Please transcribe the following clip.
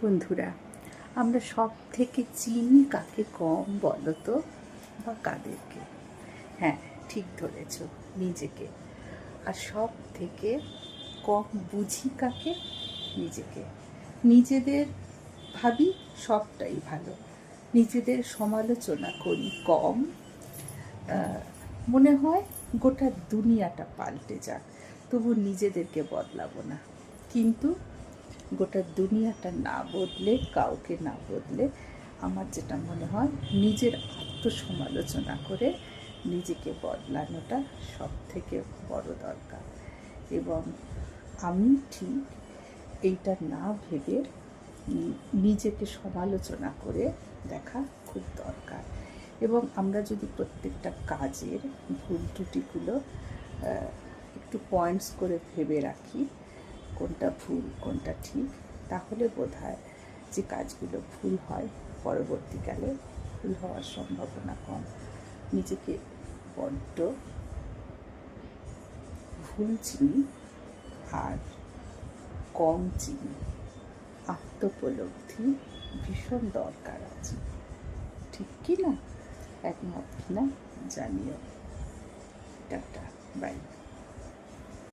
বন্ধুরা, আমরা সব থেকে চিনি কাকে কম বলো তো, বা কাদেরকে? হ্যাঁ, ঠিক ধরেছ, নিজেকে। আর সব থেকে কম বুঝি কাকে? নিজেকে। নিজেদের ভাবি সবটাই ভালো, নিজেদের সমালোচনা করি কম। মনে হয় গোটা দুনিয়াটা পাল্টে যাক, তবু নিজেদেরকে বদলাবো না। কিন্তু গোটা দুনিয়াটা না বদলে, কাউকে না বদলে, আমার যেটা মনে হয় নিজের আত্মসমালোচনা করে নিজেকে বদলানোটা সব থেকে বড় দরকার। এবং আমি ঠিক এইটা না ভেবে নিজেকে সমালোচনা করে দেখা খুব দরকার। এবং আমরা যদি প্রত্যেকটা কাজের ভুল ত্রুটিগুলো একটু পয়েন্টস করে ভেবে রাখি, কোনটা ভুল কোনটা ঠিক, তাহলে বোধহয় যে কাজগুলো ভুল হয় পরবর্তীকালে ভুল হওয়ার সম্ভাবনা কম। নিজেকে বড্ড ভুল চিনি আর কম চিনি, আত্মোপলব্ধি ভীষণ দরকার আছে। ঠিক কি না? একমত কিনা জানিও। Tata, by.